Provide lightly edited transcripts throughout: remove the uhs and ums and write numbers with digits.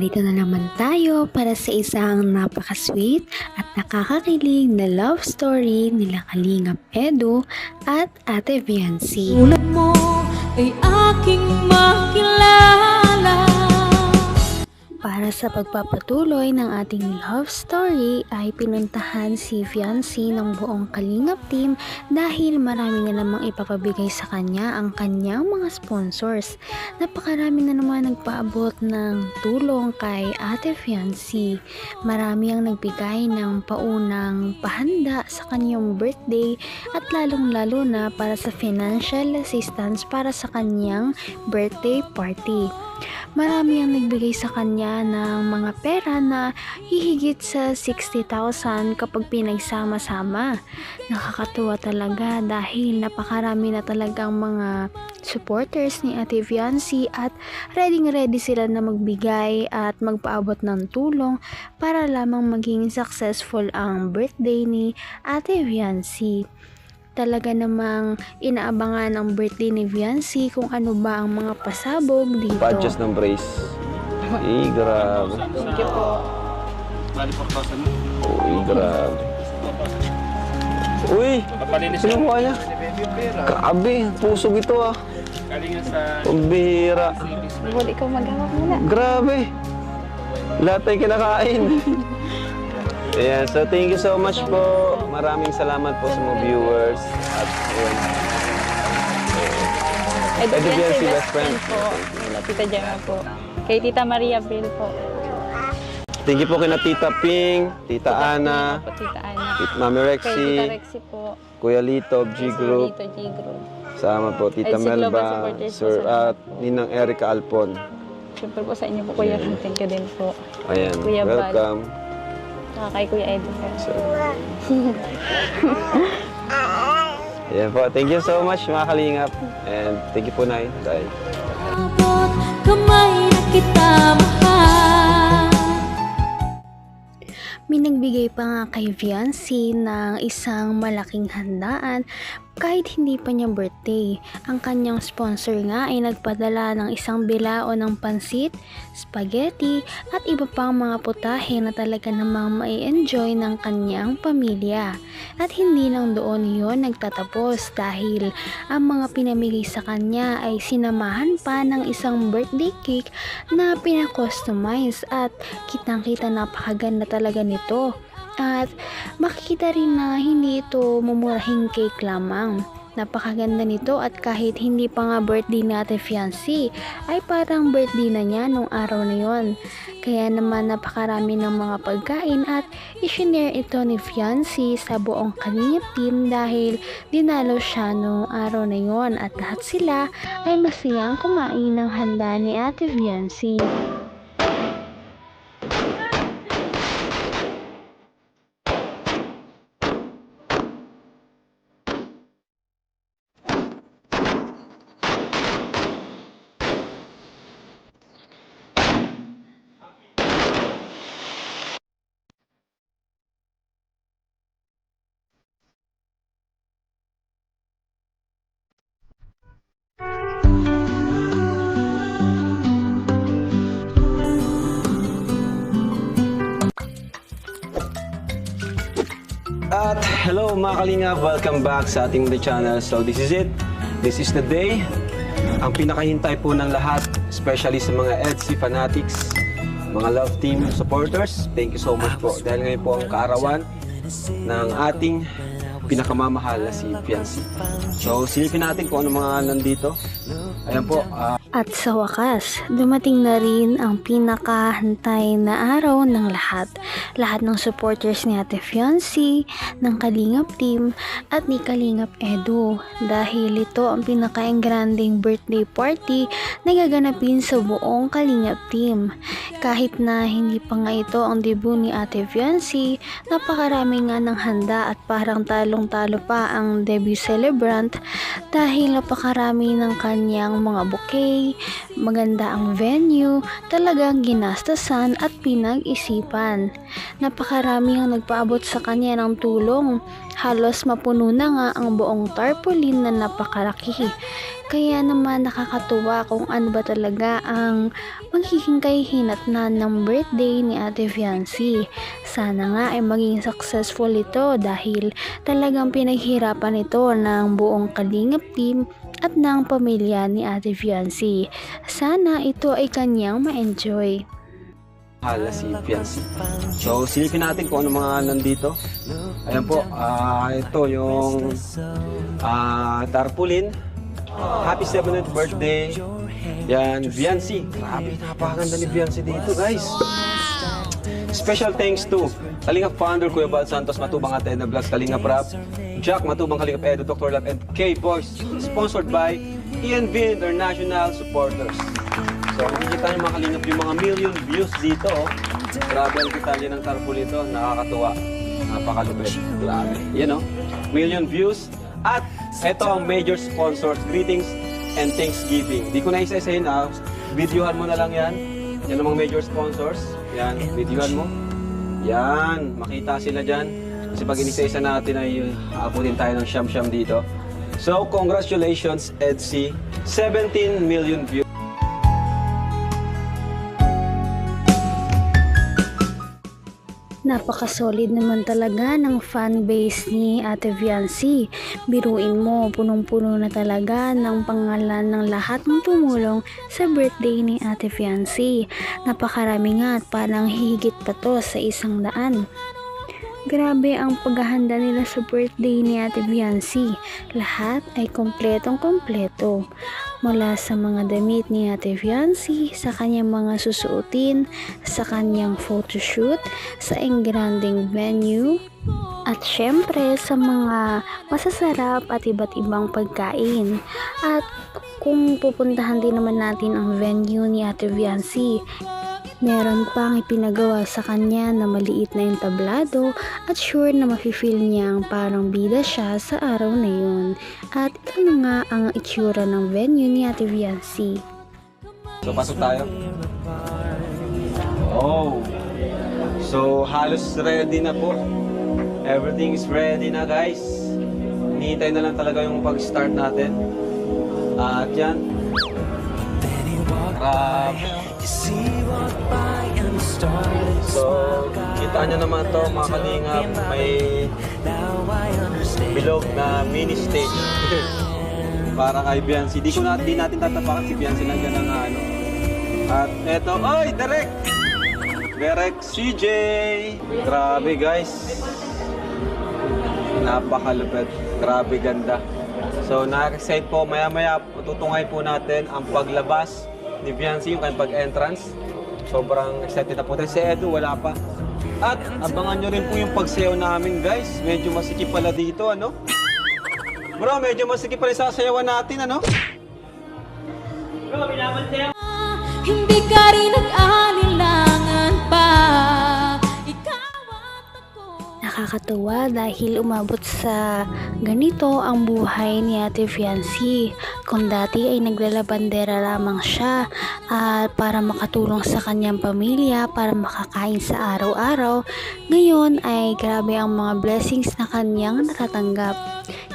Narito na naman tayo para sa isang napaka-sweet at nakakakilig na love story nila Kalingap Edu at Ate Viancy. Tulad mo ay aking makilala. Para sa pagpapatuloy ng ating love story ay pinuntahan si Viancy ng buong Kalingap team dahil marami na namang ipapabigay sa kanya ang kanyang mga sponsors. Napakarami na naman nagpaabot ng tulong kay Ate Viancy. Marami ang nagbigay ng paunang pahanda sa kanyang birthday at lalong-lalo na para sa financial assistance para sa kanyang birthday party. Marami ang nagbigay sa kanya ng mga pera na hihigit sa 60,000 kapag pinagsama-sama. Nakakatuwa talaga dahil napakarami na talagang mga supporters ni Ate Viancy at ready sila na magbigay at magpaabot ng tulong para lamang maging successful ang birthday ni Ate Viancy. Talaga namang inaabangan ang birthday ni Viancy kung ano ba ang mga pasabog dito. Badges ng brace. Grabe. Thank you po. Grabe. Uy! Sinukuha niya. Grabe, pusog ito ah. Pambihira. Buli ko maghawak muna. Grabe. Lahat ay kinakain. Ayan, so thank you so much po. Maraming salamat po sa mga viewers. At Edu Viancy, Viancy, best friend po. Kay Tita Gemma po. Kay Tita Maria Abril po. thank you po kina Tita Ping, Tita Ana, Po, Tita Ana. Mami Kay Tita Rexy, Rexy po. Kuya Lito, G Group. Lito G Group. Sama po, Tita Ay, si Global Melba, Supporters po Sir sa at Ninang Erica Alpon. Siyempre po sa inyo po, Kuya. Thank you din po. Ayan, Kuya Bal. welcome. Kay Kuya Edu. Ayan po, thank you so much mga kalingap. And thank you po, Nay. Dahil Abot kamay na kita mahal. May nagbigay pa nga kay Viancy ng isang malaking handaan kahit hindi pa niya birthday. Ang kanyang sponsor nga ay nagpadala ng isang bilao ng pansit, spaghetti at iba pang mga putahe na talaga namang mai-enjoy ng kanyang pamilya. At hindi lang doon yon nagtatapos dahil ang mga pinamigay sa kanya ay sinamahan pa ng isang birthday cake na pinakustomize at kitang-kita napakaganda talaga nito. At makikita rin na hindi ito mumurahing cake lamang. Napakaganda nito at kahit hindi pa nga birthday ni Ate Viancy ay parang birthday na niya nung araw na yon. Kaya naman napakarami ng mga pagkain at isinare ito ni Viancy sa buong Kalingap team dahil dinalo siya nung araw na yon at lahat sila ay masayang kumain ng handa ni Ate Viancy. At hello mga kalingap, welcome back sa ating channel. So this is it. This is the day. Ang pinakahintay po ng lahat, especially sa mga EDSI fanatics, mga love team supporters. Thank you so much po. Dahil ngayon po ang kaarawan ng ating pinakamamahal na si Viancy. So silipin natin kung ano mga nandito. Ayan po. At sa wakas, dumating na rin ang pinakahantay na araw ng lahat. Lahat ng supporters ni Ate Viancy, ng Kalingap team, at ni Kalingap Edu. Dahil ito ang pinaka-engranding birthday party na gaganapin sa buong Kalingap team. Kahit na hindi pa nga ito ang debut ni Ate Viancy, napakarami nga ng handa at parang talong-talo pa ang debut celebrant dahil napakarami ng kanyang mga bouquet, birthday, maganda ang venue, talagang ginastasan at pinag-isipan. Napakarami ang nagpaabot sa kanya ng tulong. Halos mapuno na nga ang buong tarpaulin na napakalaki. Kaya naman nakakatuwa kung ano ba talaga ang magiging kahihinatnan ng birthday ni Ate Fiancy. Sana nga ay maging successful ito dahil talagang pinaghirapan ito ng buong Kalingap team at ng pamilya ni Ate Fiancy. Sana ito ay kanyang ma-enjoy. Hala si Fiancy. So, silipin natin kung ano mga nandito. Ayan po, ito yung tarpaulin. Happy 7th birthday. Yan, Fiancy. Grabe, napakaganda ni Fiancy dito, guys. Special thanks to Kalingap founder Kuya Bal Santos, Matubang Atena Vlogs, Kalingap Rap, Jack Matubang Kalingap Edu, Dr. Love, and K-Boys. Sponsored by ENV International Supporters. So, makikita nyo mga Kalingap yung mga million views dito. Oh. Grabe ang kita nyo ng tarpaulin ito. Nakakatuwa. Napakalupit. Grabe. Yan, oh. Million views. At ito ang major sponsors. Greetings and Thanksgiving. Di ko na isa-isahin. Videohan mo na lang yan. Yan ang mga major sponsors. Yan. Videohan mo. Yan. Makita sila dyan. Kasi pag inisa-isa natin ay aabutin tayo ng siyam-siyam dito. So, congratulations, EDC. 17 million views. Napaka-solid naman talaga ng fanbase ni Ate Fiancy. Biruin mo, punong-puno na talaga ng pangalan ng lahat ng tumulong sa birthday ni Ate Fiancy. Napakarami nga at parang hihigit pa to sa 100. Grabe ang paghahanda nila sa birthday ni Ate Fiancy. Lahat ay kompletong-kompleto. Mula sa mga damit ni Ate Fiancy, sa kanyang mga susuotin, sa kanyang photoshoot, sa engranding venue, at syempre sa mga masasarap at iba't ibang pagkain. At kung pupuntahan din naman natin ang venue ni Ate Fiancy, meron pang ipinagawa sa kanya na maliit na entablado at sure na mafe-feel niyang parang bida siya sa araw na yun. At ito na nga ang itsura ng venue ni Ate Fiancy. So, pasok tayo. Oh! So, halos ready na po. Everything is ready na, guys. Hinihintay na lang talaga yung pag-start natin. At yan. So, kita nyo naman to mga kalingap, may bilog na mini stage para kay Fiancy. Di natin tatapakan si Fiancy, nandiyan ang ano. At eto, oy, Derek CJ! Grabe guys, napakalupit, grabe ganda. So, na-excite po, maya-maya tutungay po natin ang paglabas ni Fiancy, yung kanyang pag-entrance. Sobrang excited na po tayo. Si Edu, wala pa. At abangan nyo rin po yung pagsayaw namin, guys. Medyo masikip pala dito, ano? Bro, medyo masikip pala yung sasayawan natin, ano? Bro, binabansayaw. Hindi ka rin nag-alilangan pa. Ikaw at ako. Nakakatuwa dahil umabot sa ganito ang buhay ni Ate Fiancy. Kung dati ay naglalabandera lamang siya para makatulong sa kanyang pamilya, para makakain sa araw-araw, ngayon ay grabe ang mga blessings na kanyang natatanggap.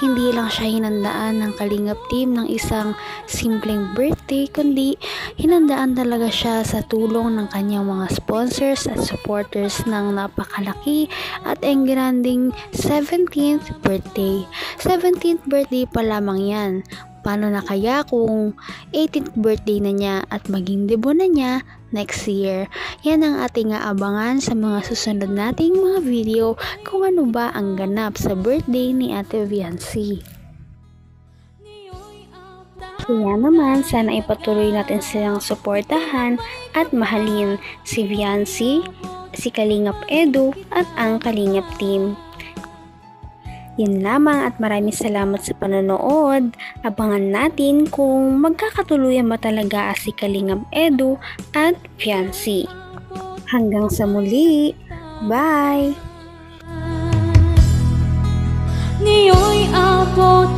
Hindi lang siya hinandaan ng Kalingap team ng isang simpleng birthday, kundi hinandaan talaga siya sa tulong ng kanyang mga sponsors at supporters ng napakalaki at engranding 17th birthday. 17th birthday pa lamang yan. Paano na kaya kung 18th birthday na niya at maging debut na niya next year? Yan ang ating aabangan sa mga susunod nating mga video kung ano ba ang ganap sa birthday ni Ate Fiancy. Kaya naman, sana ipatuloy natin silang suportahan at mahalin si Fiancy, si Kalingap Edu at ang Kalingap team. Yan lamang at maraming salamat sa panonood. Abangan natin kung magkakatuluyan ba talaga si Kalingap Edu at Fiancy. Hanggang sa muli. Bye! Ngayon'y abot